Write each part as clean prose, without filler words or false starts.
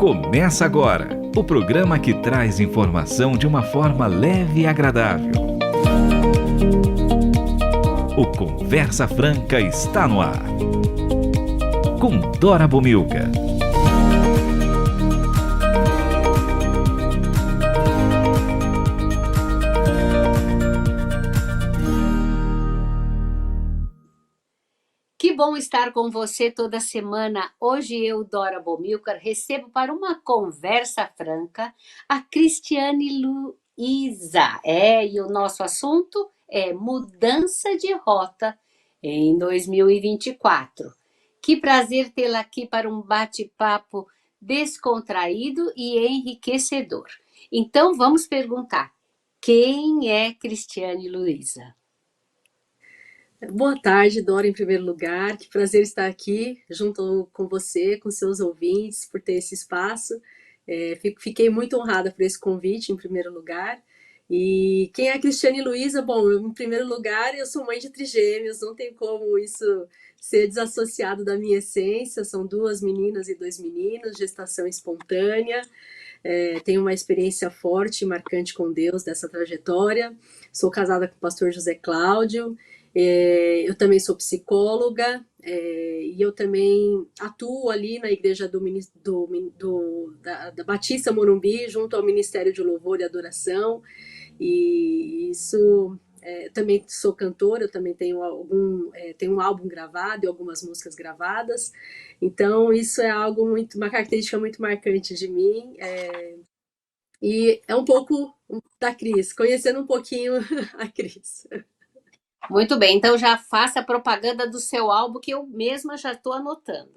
Começa agora o programa que traz informação de uma forma leve e agradável. O Conversa Franca está no ar. Com Dora Bomilca. Que bom estar com você toda semana. Hoje eu, Dora Bomilcar, recebo para uma conversa franca a Cristiane Luiza. E o nosso assunto é mudança de rota em 2024. Que prazer tê-la aqui para um bate-papo descontraído e enriquecedor. Então vamos perguntar, quem é Cristiane Luiza? Boa tarde, Dora, em primeiro lugar. Que prazer estar aqui junto com você, com seus ouvintes, por ter esse espaço. Fiquei muito honrada por esse convite, em primeiro lugar. E quem é a Cristiane Luiza? Bom, em primeiro lugar, eu sou mãe de trigêmeos, não tem como isso ser desassociado da minha essência. São 2 meninas e 2 meninos, gestação espontânea. Tenho uma experiência forte e marcante com Deus dessa trajetória. Sou casada com o pastor José Cláudio. Eu também sou psicóloga e eu também atuo ali na igreja da Batista Morumbi, junto ao Ministério de Louvor e Adoração. E isso, também sou cantora, eu também tenho tenho um álbum gravado e algumas músicas gravadas. Então isso é uma característica muito marcante de mim. E é um pouco da Cris, conhecendo um pouquinho a Cris. Muito bem, então já faça a propaganda do seu álbum que eu mesma já estou anotando.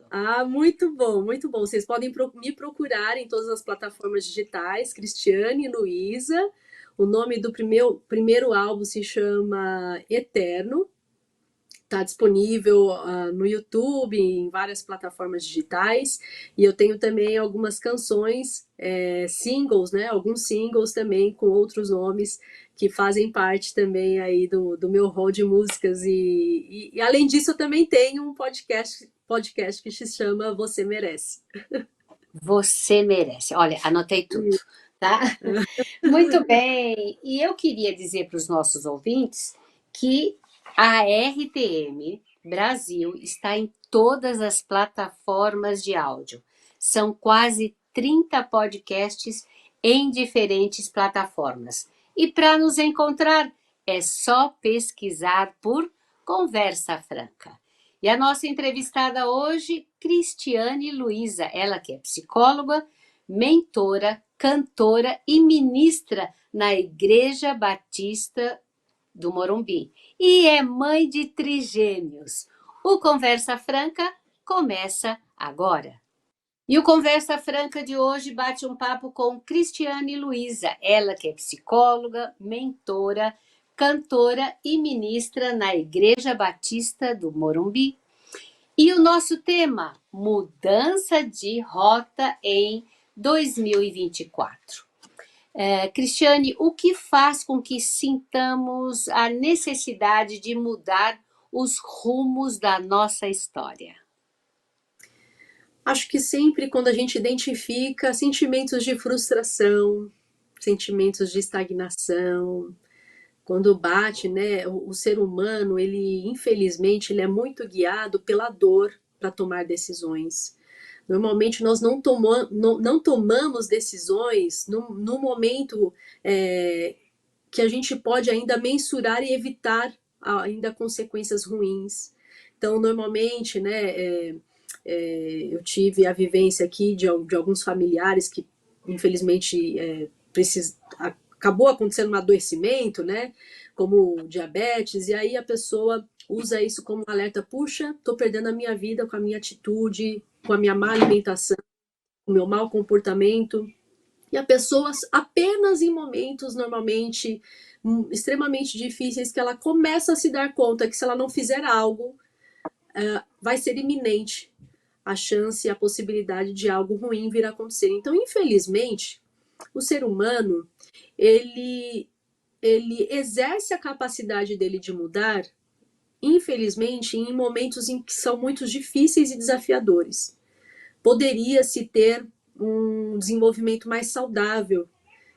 Muito bom, muito bom. Vocês podem me procurar em todas as plataformas digitais, Cristiane Luiza. O nome do primeiro álbum se chama Eterno. Está disponível no YouTube, em várias plataformas digitais. E eu tenho também algumas canções, singles, né? Alguns singles também com outros nomes que fazem parte também aí do meu rol de músicas. E além disso, eu também tenho um podcast que se chama Você Merece. Você merece. Olha, anotei tudo, tá? Muito bem. E eu queria dizer para os nossos ouvintes que a RTM Brasil está em todas as plataformas de áudio. São quase 30 podcasts em diferentes plataformas. E para nos encontrar, é só pesquisar por Conversa Franca. E a nossa entrevistada hoje, Cristiane Luiza, ela que é psicóloga, mentora, cantora e ministra na Igreja Batista do Morumbi. E é mãe de trigêmeos. O Conversa Franca começa agora. E o Conversa Franca de hoje bate um papo com Cristiane Luiza, ela que é psicóloga, mentora, cantora e ministra na Igreja Batista do Morumbi. E o nosso tema, mudança de rota em 2024. Cristiane, o que faz com que sintamos a necessidade de mudar os rumos da nossa história? Acho que sempre quando a gente identifica sentimentos de frustração, sentimentos de estagnação, quando bate, né, o ser humano, infelizmente, ele é muito guiado pela dor para tomar decisões. Normalmente nós não tomamos decisões no momento que a gente pode ainda mensurar e evitar ainda consequências ruins. Então, normalmente, né, eu tive a vivência aqui de alguns familiares que, infelizmente, acabou acontecendo um adoecimento, né, como diabetes, e aí a pessoa usa isso como um alerta: puxa, estou perdendo a minha vida com a minha atitude, com a minha má alimentação, com o meu mau comportamento. E a pessoa, apenas em momentos, normalmente, extremamente difíceis, que ela começa a se dar conta que se ela não fizer algo, vai ser iminente a chance e a possibilidade de algo ruim vir a acontecer. Então, infelizmente, o ser humano, ele exerce a capacidade dele de mudar, infelizmente, em momentos em que são muito difíceis e desafiadores. Poderia-se ter um desenvolvimento mais saudável,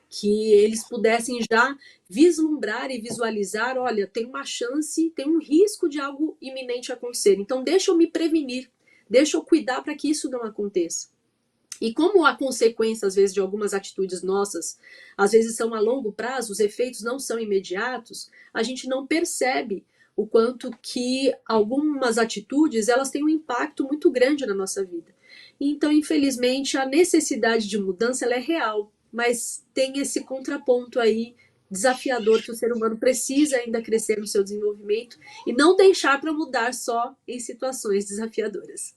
que eles pudessem já vislumbrar e visualizar, olha, tem uma chance, tem um risco de algo iminente acontecer. Então, deixa eu me prevenir, deixa eu cuidar para que isso não aconteça. E como a consequência, às vezes, de algumas atitudes nossas, às vezes são a longo prazo, os efeitos não são imediatos, a gente não percebe o quanto que algumas atitudes, elas têm um impacto muito grande na nossa vida. Então, infelizmente, a necessidade de mudança, ela é real, mas tem esse contraponto aí desafiador que o ser humano precisa ainda crescer no seu desenvolvimento e não deixar para mudar só em situações desafiadoras.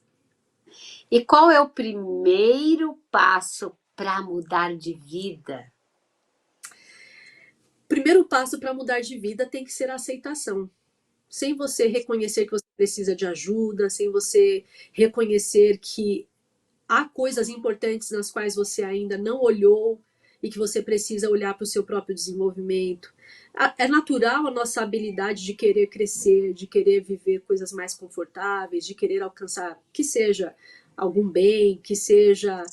E qual é o primeiro passo para mudar de vida? O primeiro passo para mudar de vida tem que ser a aceitação. Sem você reconhecer que você precisa de ajuda, sem você reconhecer que há coisas importantes nas quais você ainda não olhou e que você precisa olhar para o seu próprio desenvolvimento. É natural a nossa habilidade de querer crescer, de querer viver coisas mais confortáveis, de querer alcançar, que seja algum bem, que seja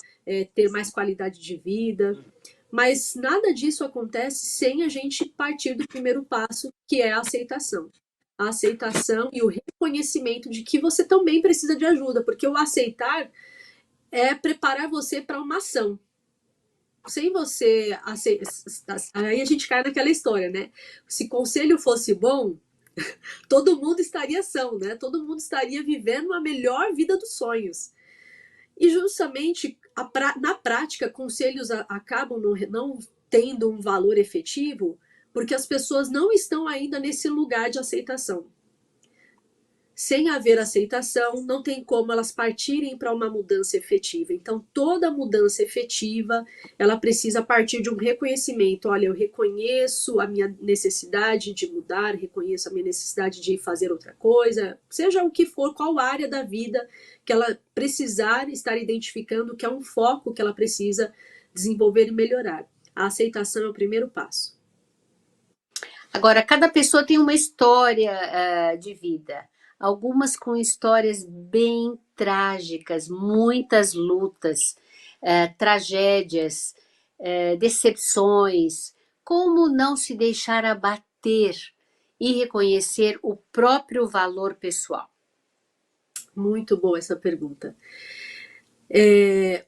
ter mais qualidade de vida. Mas nada disso acontece sem a gente partir do primeiro passo, que é a aceitação. A aceitação e o reconhecimento de que você também precisa de ajuda, porque o aceitar é preparar você para uma ação. Sem você aceitar, aí a gente cai naquela história, né? Se conselho fosse bom, todo mundo estaria são, né? Todo mundo estaria vivendo a melhor vida dos sonhos. E justamente na prática, conselhos acabam não tendo um valor efetivo porque as pessoas não estão ainda nesse lugar de aceitação. Sem haver aceitação, não tem como elas partirem para uma mudança efetiva. Então, toda mudança efetiva, ela precisa partir de um reconhecimento. Olha, eu reconheço a minha necessidade de mudar, reconheço a minha necessidade de fazer outra coisa, seja o que for, qual área da vida que ela precisar estar identificando, que é um foco que ela precisa desenvolver e melhorar. A aceitação é o primeiro passo. Agora, cada pessoa tem uma história de vida. Algumas com histórias bem trágicas, muitas lutas, tragédias, decepções. Como não se deixar abater e reconhecer o próprio valor pessoal? Muito boa essa pergunta.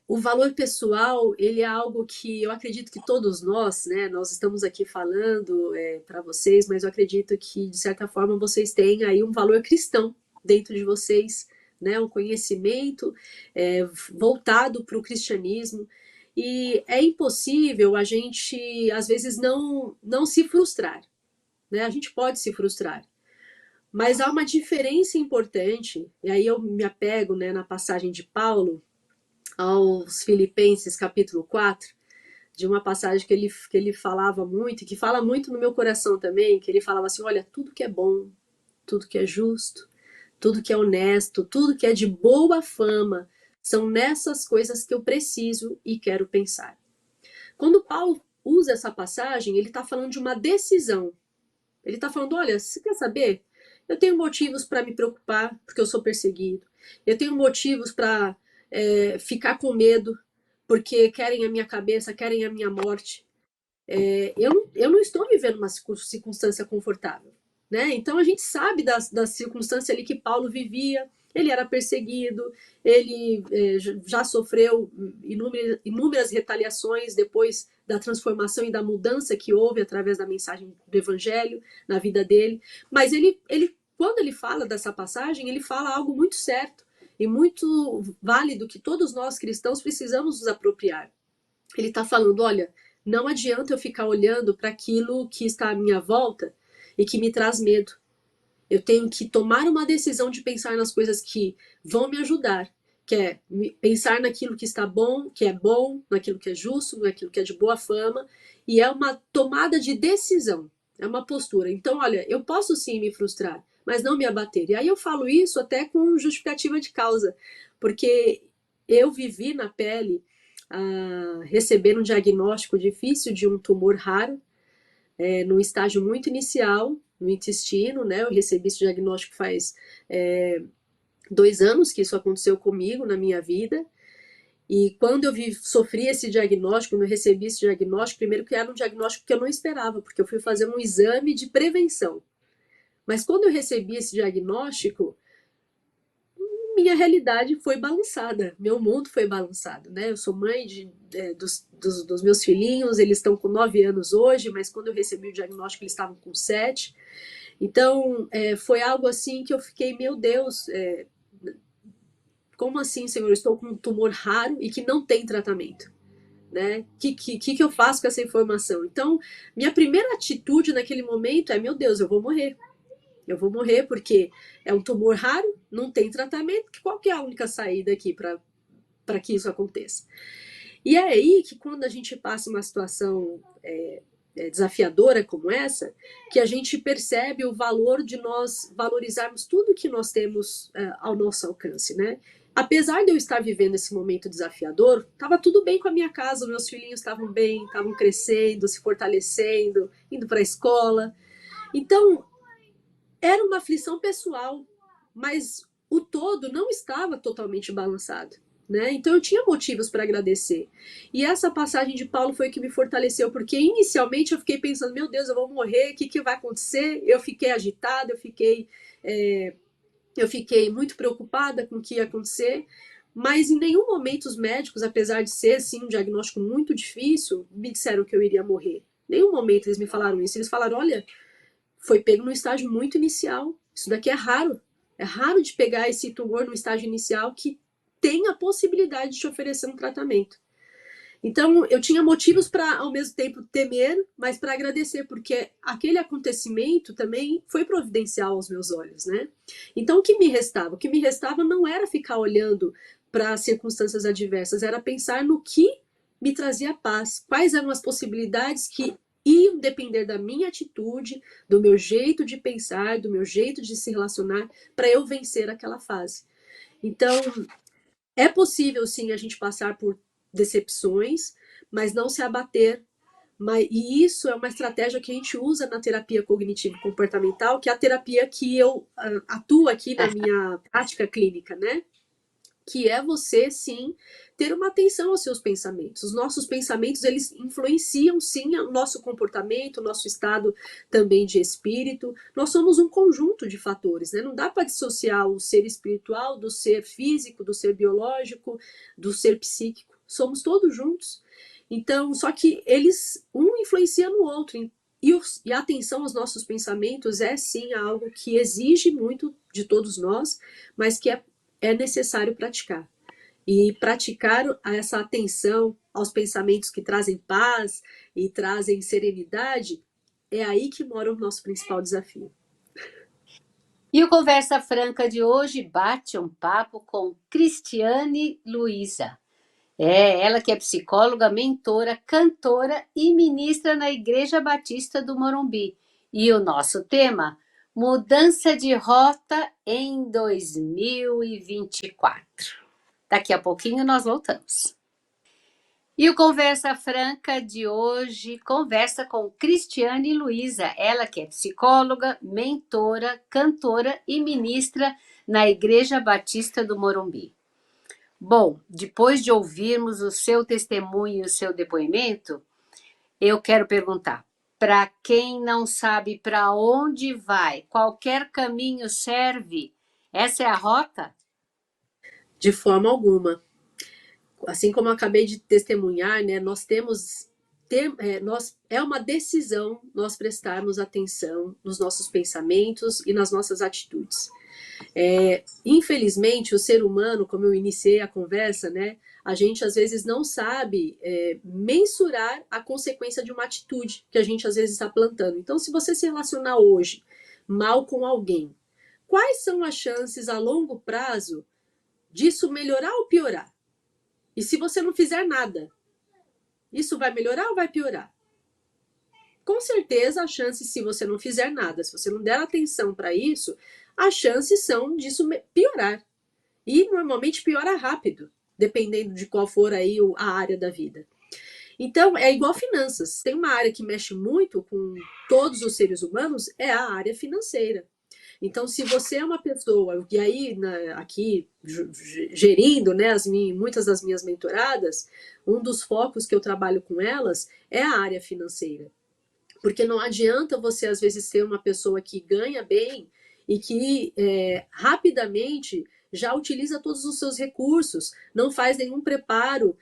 O valor pessoal, ele é algo que eu acredito que todos nós, né, nós estamos aqui falando para vocês, mas eu acredito que, de certa forma, vocês têm aí um valor cristão dentro de vocês, né, um conhecimento voltado para o cristianismo, e é impossível a gente, às vezes, não se frustrar, né? A gente pode se frustrar, mas há uma diferença importante, e aí eu me apego, né, na passagem de Paulo, aos Filipenses, capítulo 4, de uma passagem que ele falava muito, e que fala muito no meu coração também, que ele falava assim, olha, tudo que é bom, tudo que é justo, tudo que é honesto, tudo que é de boa fama, são nessas coisas que eu preciso e quero pensar. Quando Paulo usa essa passagem, ele está falando de uma decisão. Ele está falando, olha, você quer saber? Eu tenho motivos para me preocupar, porque eu sou perseguido. Eu tenho motivos para ficar com medo, porque querem a minha cabeça, querem a minha morte. Eu não estou vivendo uma circunstância confortável, né? Então a gente sabe da circunstância ali que Paulo vivia. Ele era perseguido, ele já sofreu inúmeras retaliações depois da transformação e da mudança que houve através da mensagem do evangelho na vida dele. Mas quando ele fala dessa passagem, ele fala algo muito certo e muito válido que todos nós cristãos precisamos nos apropriar. Ele está falando, olha, não adianta eu ficar olhando para aquilo que está à minha volta e que me traz medo. Eu tenho que tomar uma decisão de pensar nas coisas que vão me ajudar, que é pensar naquilo que está bom, naquilo que é justo, naquilo que é de boa fama, e é uma tomada de decisão, é uma postura. Então, olha, eu posso sim me frustrar, mas não me abater. E aí eu falo isso até com justificativa de causa, porque eu vivi na pele receber um diagnóstico difícil de um tumor raro, num estágio muito inicial, no intestino, né? Eu recebi esse diagnóstico faz 2 anos que isso aconteceu comigo na minha vida, E quando eu sofri esse diagnóstico, quando eu recebi esse diagnóstico, primeiro que era um diagnóstico que eu não esperava, porque eu fui fazer um exame de prevenção. Mas quando eu recebi esse diagnóstico, minha realidade foi balançada, meu mundo foi balançado, né? Eu sou mãe dos meus filhinhos, eles estão com 9 anos hoje, mas quando eu recebi o diagnóstico eles estavam com 7. Então, foi algo assim que eu fiquei, meu Deus, como assim, Senhor? Eu estou com um tumor raro e que não tem tratamento, né? Que eu faço com essa informação? Então, minha primeira atitude naquele momento é, meu Deus, eu vou morrer. Eu vou morrer porque é um tumor raro, não tem tratamento, qual que é a única saída aqui para que isso aconteça? E é aí que quando a gente passa uma situação desafiadora como essa, que a gente percebe o valor de nós valorizarmos tudo que nós temos ao nosso alcance, né? Apesar de eu estar vivendo esse momento desafiador, estava tudo bem com a minha casa, meus filhinhos estavam bem, estavam crescendo, se fortalecendo, indo para a escola. Então, era uma aflição pessoal, mas o todo não estava totalmente balançado, né? Então eu tinha motivos para agradecer. E essa passagem de Paulo foi o que me fortaleceu, porque inicialmente eu fiquei pensando, meu Deus, eu vou morrer, o que vai acontecer? Eu fiquei agitada, eu fiquei muito preocupada com o que ia acontecer, mas em nenhum momento os médicos, apesar de ser assim, um diagnóstico muito difícil, me disseram que eu iria morrer. Em nenhum momento eles me falaram isso. Eles falaram, olha, foi pego no estágio muito inicial. Isso daqui é raro. É raro de pegar esse tumor no estágio inicial que tem a possibilidade de te oferecer um tratamento. Então, eu tinha motivos para, ao mesmo tempo, temer, mas para agradecer, porque aquele acontecimento também foi providencial aos meus olhos, né? Então, o que me restava? O que me restava não era ficar olhando para as circunstâncias adversas, era pensar no que me trazia paz, quais eram as possibilidades que iam depender da minha atitude, do meu jeito de pensar, do meu jeito de se relacionar, para eu vencer aquela fase. Então, é possível, sim, a gente passar por decepções, mas não se abater. E isso é uma estratégia que a gente usa na terapia cognitivo-comportamental, que é a terapia que eu atuo aqui na minha prática clínica, né? Que é você, sim, ter uma atenção aos seus pensamentos. Os nossos pensamentos, eles influenciam, sim, o nosso comportamento, o nosso estado também de espírito. Nós somos um conjunto de fatores, né? Não dá para dissociar o ser espiritual do ser físico, do ser biológico, do ser psíquico. Somos todos juntos. Então, só que eles, um influencia no outro. E a atenção aos nossos pensamentos é, sim, algo que exige muito de todos nós, mas que é necessário praticar. E praticar essa atenção aos pensamentos que trazem paz e trazem serenidade, é aí que mora o nosso principal desafio. E o Conversa Franca de hoje bate um papo com Cristiane Luiza. Ela que é psicóloga, mentora, cantora e ministra na Igreja Batista do Morumbi. E o nosso tema, mudança de rota em 2024. Daqui a pouquinho nós voltamos. E o Conversa Franca de hoje conversa com Cristiane Luiza, ela que é psicóloga, mentora, cantora e ministra na Igreja Batista do Morumbi. Bom, depois de ouvirmos o seu testemunho e o seu depoimento, eu quero perguntar, para quem não sabe para onde vai, qualquer caminho serve? Essa é a rota? De forma alguma. Assim como eu acabei de testemunhar, né, é uma decisão nós prestarmos atenção nos nossos pensamentos e nas nossas atitudes. Infelizmente, o ser humano, como eu iniciei a conversa, né, a gente às vezes não sabe mensurar a consequência de uma atitude que a gente às vezes está plantando. Então, se você se relacionar hoje mal com alguém, quais são as chances a longo prazo disso melhorar ou piorar? E se você não fizer nada, isso vai melhorar ou vai piorar? Com certeza, a chance, se você não fizer nada, se você não der atenção para isso, as chances são disso piorar. E normalmente piora rápido, dependendo de qual for aí a área da vida. Então, é igual finanças. Tem uma área que mexe muito com todos os seres humanos, é a área financeira. Então, se você é uma pessoa, e aí aqui gerindo, né, muitas das minhas mentoradas, um dos focos que eu trabalho com elas é a área financeira. Porque não adianta você, às vezes, ser uma pessoa que ganha bem e que rapidamente já utiliza todos os seus recursos, não faz nenhum preparo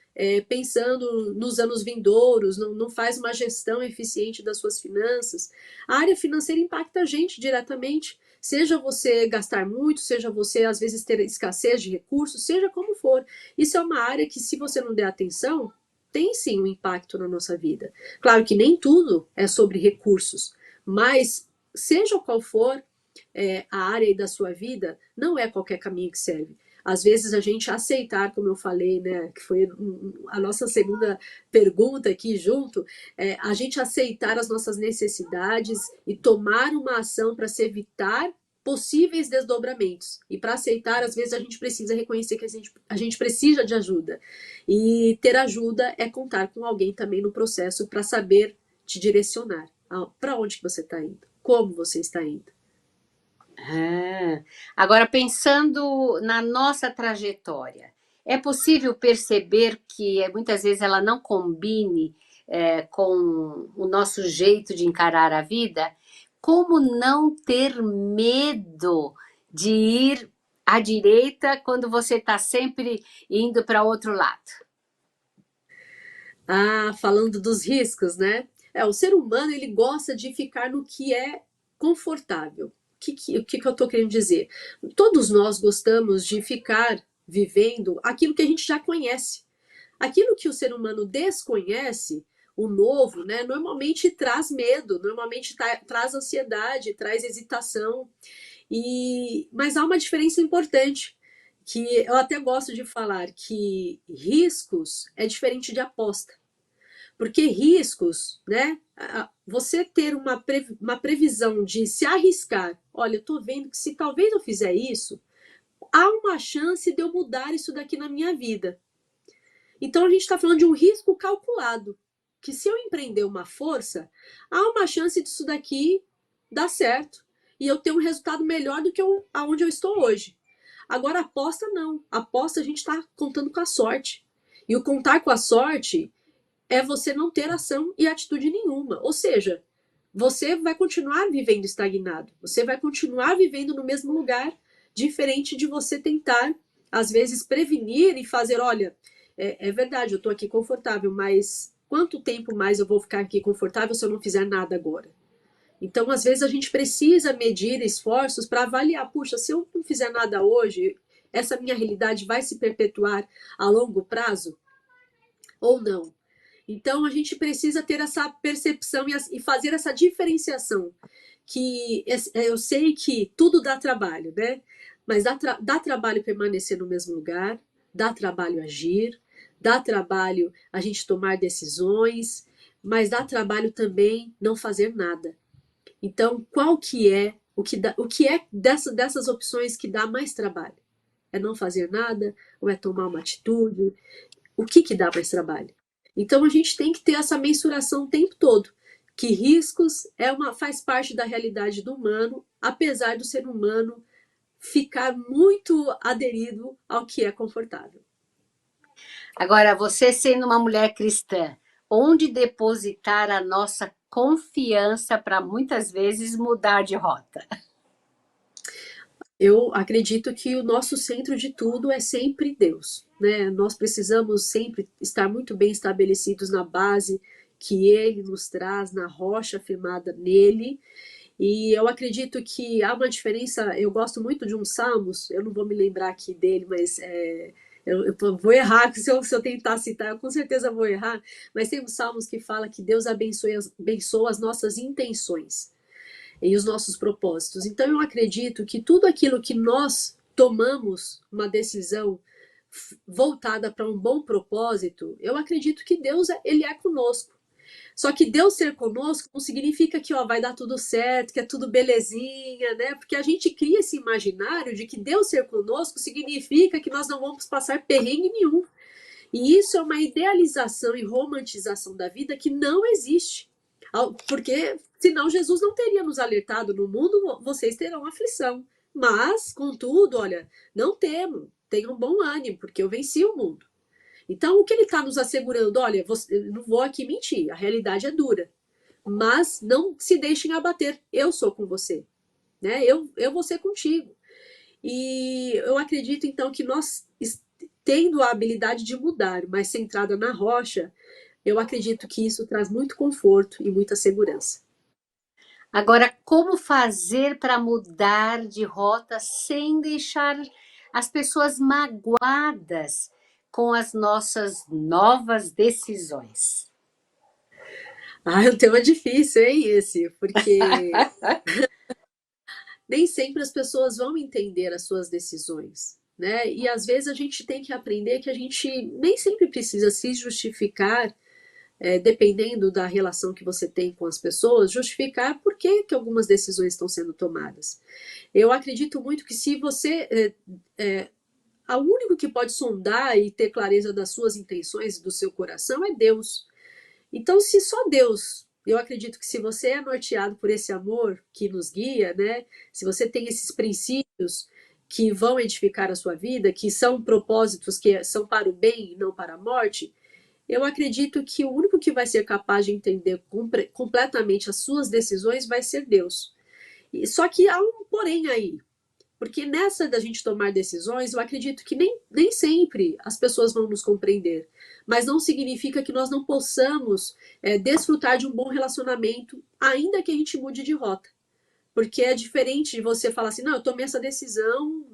pensando nos anos vindouros, não faz uma gestão eficiente das suas finanças. A área financeira impacta a gente diretamente, seja você gastar muito, seja você, às vezes, ter escassez de recursos, seja como for. Isso é uma área que, se você não der atenção, tem sim um impacto na nossa vida. Claro que nem tudo é sobre recursos, mas seja qual for a área da sua vida, não é qualquer caminho que serve. Às vezes a gente aceitar, como eu falei, né, que foi a nossa segunda pergunta aqui junto, a gente aceitar as nossas necessidades e tomar uma ação para se evitar possíveis desdobramentos. E para aceitar, às vezes a gente precisa reconhecer que a gente precisa de ajuda. E ter ajuda é contar com alguém também no processo para saber te direcionar. Para onde que você está indo? Como você está indo? Agora, pensando na nossa trajetória, é possível perceber que muitas vezes ela não combine com o nosso jeito de encarar a vida? Como não ter medo de ir à direita quando você está sempre indo para outro lado? Falando dos riscos, né? O ser humano, ele gosta de ficar no que é confortável. O que eu estou querendo dizer? Todos nós gostamos de ficar vivendo aquilo que a gente já conhece. Aquilo que o ser humano desconhece, o novo, né, normalmente traz medo, normalmente traz ansiedade, traz hesitação. Mas há uma diferença importante, que eu até gosto de falar, que riscos é diferente de aposta. Porque riscos, né? Você ter uma previsão de se arriscar. Olha, eu estou vendo que se talvez eu fizer isso, há uma chance de eu mudar isso daqui na minha vida. Então a gente está falando de um risco calculado. Que se eu empreender uma força, há uma chance disso daqui dar certo. E eu ter um resultado melhor do que aonde eu estou hoje. Agora, aposta não. Aposta a gente está contando com a sorte. E o contar com a sorte é você não ter ação e atitude nenhuma. Ou seja, você vai continuar vivendo estagnado. Você vai continuar vivendo no mesmo lugar, diferente de você tentar, às vezes, prevenir e fazer, olha, é verdade, eu estou aqui confortável, mas quanto tempo mais eu vou ficar aqui confortável se eu não fizer nada agora? Então, às vezes, a gente precisa medir esforços para avaliar, puxa, se eu não fizer nada hoje, essa minha realidade vai se perpetuar a longo prazo ou não? Então, a gente precisa ter essa percepção e fazer essa diferenciação, que eu sei que tudo dá trabalho, né? Mas dá trabalho permanecer no mesmo lugar, dá trabalho agir, dá trabalho a gente tomar decisões, mas dá trabalho também não fazer nada. Então, qual que é o que é dessas opções que dá mais trabalho? É não fazer nada ou é tomar uma atitude? O que dá mais trabalho? Então a gente tem que ter essa mensuração o tempo todo, que riscos faz parte da realidade do humano, apesar do ser humano ficar muito aderido ao que é confortável. Agora, você sendo uma mulher cristã, onde depositar a nossa confiança para muitas vezes mudar de rota? Eu acredito que o nosso centro de tudo é sempre Deus, né? Nós precisamos sempre estar muito bem estabelecidos na base que Ele nos traz, na rocha firmada nele. E eu acredito que há uma diferença. Eu gosto muito de uns salmos, eu não vou me lembrar aqui dele, mas eu vou errar, se eu tentar citar, eu com certeza vou errar. Mas tem uns salmos que fala que Deus abençoa as nossas intenções e os nossos propósitos. Então eu acredito que tudo aquilo que nós tomamos uma decisão voltada para um bom propósito, eu acredito que Deus ele é conosco. Só que Deus ser conosco não significa que vai dar tudo certo, que é tudo belezinha, né? Porque a gente cria esse imaginário de que Deus ser conosco significa que nós não vamos passar perrengue nenhum. E isso é uma idealização e romantização da vida que não existe. Porque Senão Jesus não teria nos alertado: no mundo vocês terão aflição. Mas, contudo, olha, não temam, tenham bom ânimo, porque eu venci o mundo. Então, o que ele está nos assegurando? Olha, eu não vou aqui mentir, a realidade é dura. Mas não se deixem abater, eu sou com você. Né? Eu vou ser contigo. E eu acredito, então, que nós, tendo a habilidade de mudar, mas centrada na rocha, eu acredito que isso traz muito conforto e muita segurança. Agora, como fazer para mudar de rota sem deixar as pessoas magoadas com as nossas novas decisões? Ah, é um tema difícil, hein, esse? Porque nem sempre as pessoas vão entender as suas decisões, né? E às vezes a gente tem que aprender que a gente nem sempre precisa se justificar, dependendo da relação que você tem com as pessoas, justificar por que algumas decisões estão sendo tomadas. Eu acredito muito que se você o único que pode sondar e ter clareza das suas intenções e do seu coração é Deus. Então, se só Deus, eu acredito que se você é norteado por esse amor que nos guia, né? Se você tem esses princípios que vão edificar a sua vida, que são propósitos que são para o bem e não para a morte, eu acredito que o único que vai ser capaz de entender completamente as suas decisões vai ser Deus. Só que há um porém aí, porque nessa da gente tomar decisões, eu acredito que nem sempre as pessoas vão nos compreender. Mas não significa que nós não possamos desfrutar de um bom relacionamento, ainda que a gente mude de rota. Porque é diferente de você falar assim: não, eu tomei essa decisão,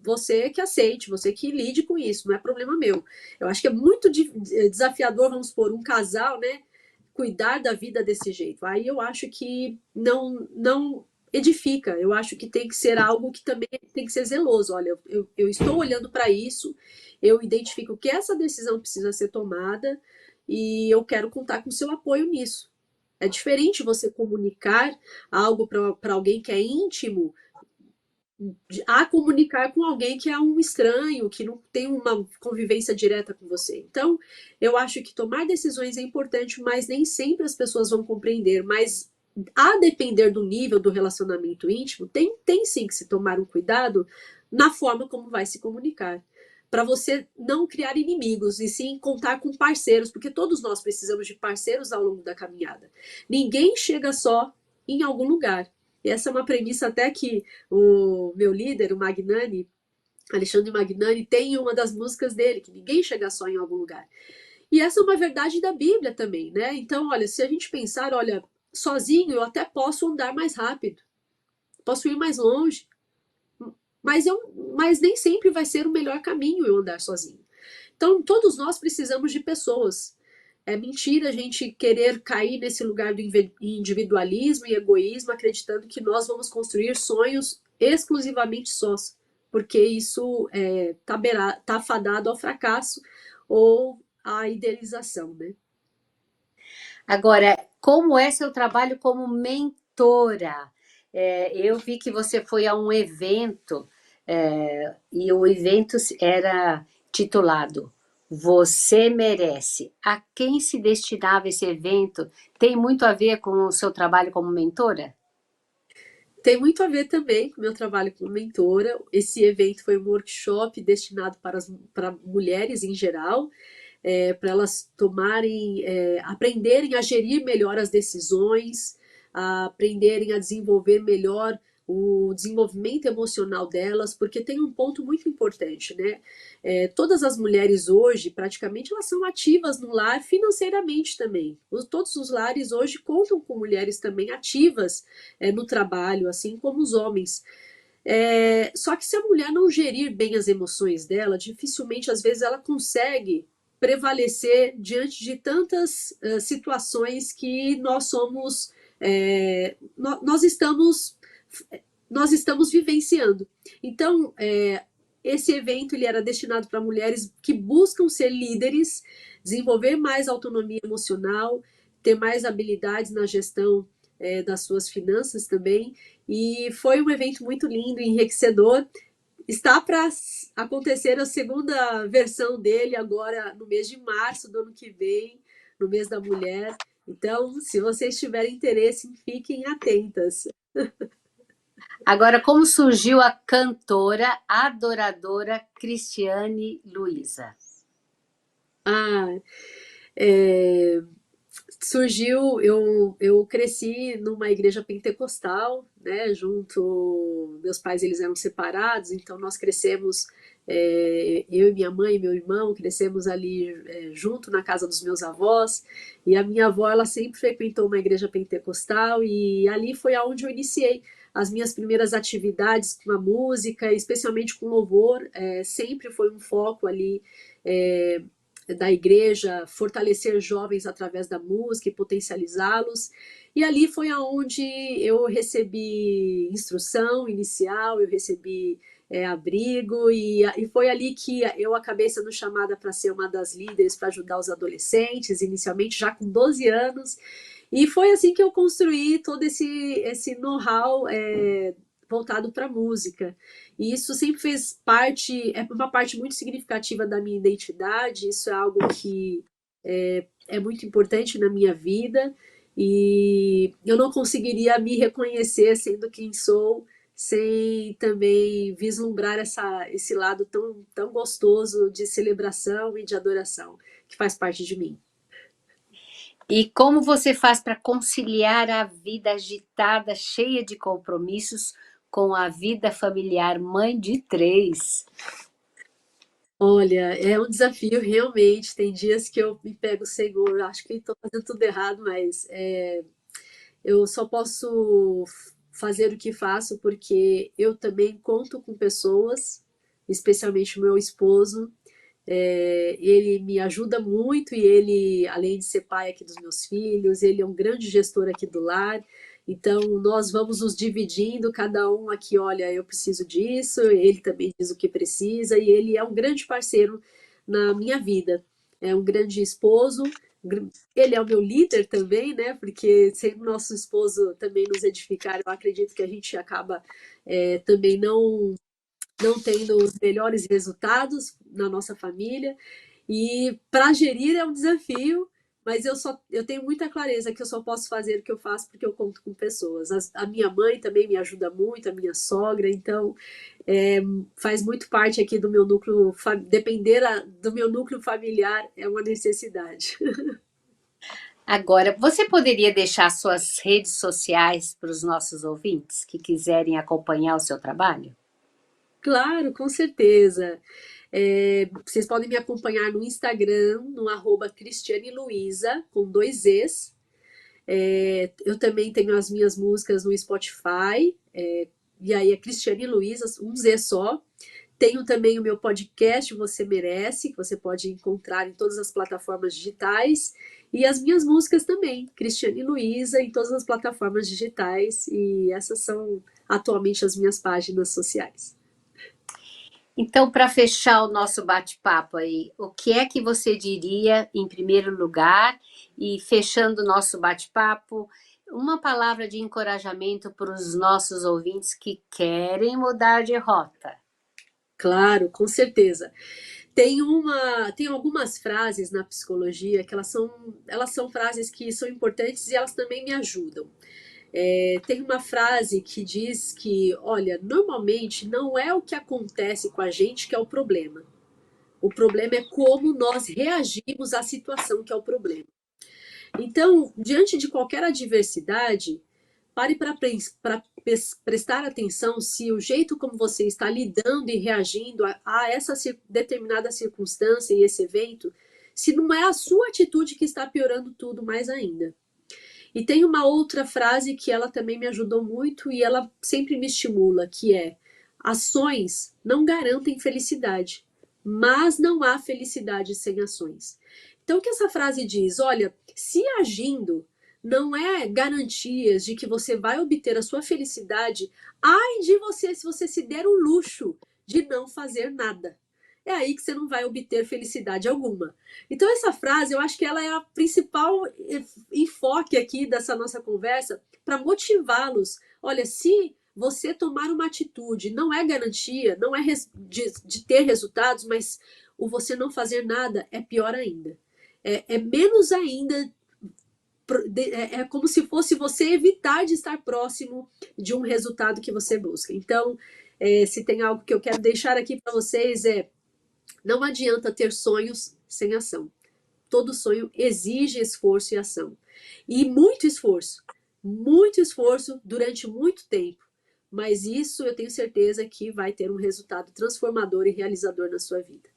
você que aceite, você que lide com isso, não é problema meu. Eu acho que é muito desafiador, vamos supor, um casal, né, cuidar da vida desse jeito. Aí eu acho que não edifica. Eu acho que tem que ser algo que também tem que ser zeloso. Olha, eu estou olhando para isso, eu identifico que essa decisão precisa ser tomada e eu quero contar com o seu apoio nisso. É diferente você comunicar algo para alguém que é íntimo a comunicar com alguém que é um estranho, que não tem uma convivência direta com você. Então, eu acho que tomar decisões é importante, mas nem sempre as pessoas vão compreender. Mas, a depender do nível do relacionamento íntimo, tem sim que se tomar um cuidado na forma como vai se comunicar. Para você não criar inimigos e sim contar com parceiros, porque todos nós precisamos de parceiros ao longo da caminhada. Ninguém chega só em algum lugar. E essa é uma premissa até que o meu líder, o Magnani, Alexandre Magnani, tem uma das músicas dele, que ninguém chega só em algum lugar. E essa é uma verdade da Bíblia também, né? Então, olha, se a gente pensar, olha, sozinho eu até posso andar mais rápido, posso ir mais longe, mas nem sempre vai ser o melhor caminho eu andar sozinho. Então, todos nós precisamos de pessoas. É mentira a gente querer cair nesse lugar do individualismo e egoísmo, acreditando que nós vamos construir sonhos exclusivamente sós, porque isso tá fadado ao fracasso ou à idealização, né? Agora, como é seu trabalho como mentora? Eu vi que você foi a um evento, e o evento era titulado Você Merece. A quem se destinava esse evento? Tem muito a ver com o seu trabalho como mentora? Tem muito a ver também com o meu trabalho como mentora. Esse evento foi um workshop destinado para mulheres em geral, para elas aprenderem a gerir melhor as decisões, a aprenderem a desenvolver melhor o desenvolvimento emocional delas, porque tem um ponto muito importante, né? Todas as mulheres hoje, praticamente, elas são ativas no lar financeiramente também. Todos os lares hoje contam com mulheres também ativas no trabalho, assim como os homens. Só que se a mulher não gerir bem as emoções dela, dificilmente, às vezes, ela consegue prevalecer diante de tantas situações que nós somos, nós estamos vivenciando. Então, esse evento ele era destinado para mulheres que buscam ser líderes, desenvolver mais autonomia emocional, ter mais habilidades na gestão das suas finanças também. E foi um evento muito lindo, enriquecedor. Está para acontecer a segunda versão dele agora no mês de março do ano que vem, no mês da mulher. Então, se vocês tiverem interesse, fiquem atentas. Agora, como surgiu a cantora, adoradora Cristiane Luiza? Ah, é, surgiu, eu cresci numa igreja pentecostal, né, meus pais eles eram separados, então nós crescemos, eu e minha mãe e meu irmão, crescemos ali junto na casa dos meus avós, e a minha avó, ela sempre frequentou uma igreja pentecostal, e ali foi aonde eu iniciei as minhas primeiras atividades com a música, especialmente com louvor, sempre foi um foco ali, é, da igreja, fortalecer jovens através da música e potencializá-los. E ali foi aonde eu recebi instrução inicial, eu recebi abrigo, e foi ali que eu acabei sendo chamada para ser uma das líderes para ajudar os adolescentes, inicialmente já com 12 anos. E foi assim que eu construí todo esse know-how voltado para a música. E isso sempre fez parte, é uma parte muito significativa da minha identidade, isso é algo que é muito importante na minha vida, e eu não conseguiria me reconhecer sendo quem sou, sem também vislumbrar esse lado tão gostoso de celebração e de adoração, que faz parte de mim. E como você faz para conciliar a vida agitada, cheia de compromissos, com a vida familiar, mãe de 3? Olha, é um desafio realmente. Tem dias que eu me pego, Senhor, acho que estou fazendo tudo errado, mas eu só posso fazer o que faço porque eu também conto com pessoas, especialmente o meu esposo. Ele me ajuda muito e ele, além de ser pai aqui dos meus filhos, ele é um grande gestor aqui do lar. Então, nós vamos nos dividindo, cada um aqui, olha, eu preciso disso, ele também diz o que precisa, e ele é um grande parceiro na minha vida. É um grande esposo, ele é o meu líder também, né? Porque sem o nosso esposo também nos edificar, eu acredito que a gente acaba também não tendo os melhores resultados na nossa família. E para gerir é um desafio, mas eu tenho muita clareza que eu só posso fazer o que eu faço porque eu conto com pessoas. A minha mãe também me ajuda muito, a minha sogra, então faz muito parte aqui do meu núcleo, depender do meu núcleo familiar é uma necessidade. Agora, você poderia deixar suas redes sociais para os nossos ouvintes que quiserem acompanhar o seu trabalho? Claro, com certeza. Vocês podem me acompanhar no Instagram, no @Cristiane Luiza, com 2 Es. Eu também tenho as minhas músicas no Spotify, e aí é Cristiane Luiza, um Z só. Tenho também o meu podcast Você Merece, que você pode encontrar em todas as plataformas digitais. E as minhas músicas também, Cristiane Luiza, em todas as plataformas digitais. E essas são atualmente as minhas páginas sociais. Então, para fechar o nosso bate-papo aí, o que é que você diria em primeiro lugar? E fechando o nosso bate-papo, uma palavra de encorajamento para os nossos ouvintes que querem mudar de rota. Claro, com certeza. Tem algumas frases na psicologia que elas são frases que são importantes e elas também me ajudam. Tem uma frase que diz que, olha, normalmente não é o que acontece com a gente que é o problema. O problema é como nós reagimos à situação que é o problema. Então, diante de qualquer adversidade, pare para prestar atenção se o jeito como você está lidando e reagindo a essa determinada circunstância e esse evento, se não é a sua atitude que está piorando tudo mais ainda. E tem uma outra frase que ela também me ajudou muito e ela sempre me estimula, que é: ações não garantem felicidade, mas não há felicidade sem ações. Então, o que essa frase diz? Olha, se agindo não é garantias de que você vai obter a sua felicidade, ai de você se você se der o luxo de não fazer nada. É aí que você não vai obter felicidade alguma. Então essa frase, eu acho que ela é a principal enfoque aqui dessa nossa conversa para motivá-los. Olha, se você tomar uma atitude, não é garantia, não é de ter resultados, mas o você não fazer nada é pior ainda. É menos ainda é como se fosse você evitar de estar próximo de um resultado que você busca. Então, se tem algo que eu quero deixar aqui para vocês não adianta ter sonhos sem ação. Todo sonho exige esforço e ação. E muito esforço durante muito tempo. Mas isso eu tenho certeza que vai ter um resultado transformador e realizador na sua vida.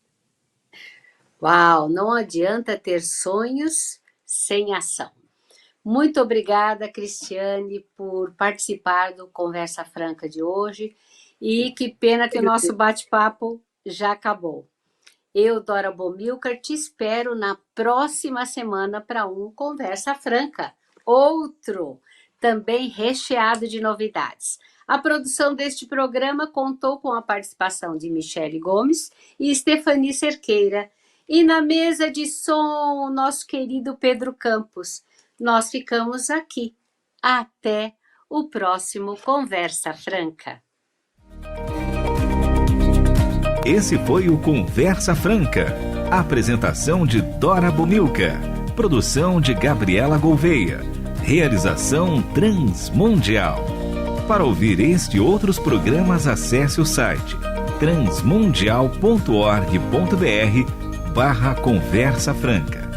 Uau, não adianta ter sonhos sem ação. Muito obrigada, Cristiane, por participar do Conversa Franca de hoje. E que pena que o nosso bate-papo já acabou. Eu, Dora Bomilcar, te espero na próxima semana para um Conversa Franca. Outro, também recheado de novidades. A produção deste programa contou com a participação de Michele Gomes e Stephanie Cerqueira. E na mesa de som, o nosso querido Pedro Campos. Nós ficamos aqui. Até o próximo Conversa Franca. Esse foi o Conversa Franca. Apresentação de Dora Bomilcar. Produção de Gabriela Gouveia. Realização Transmundial. Para ouvir este e outros programas, acesse o site transmundial.org.br/Conversa Franca.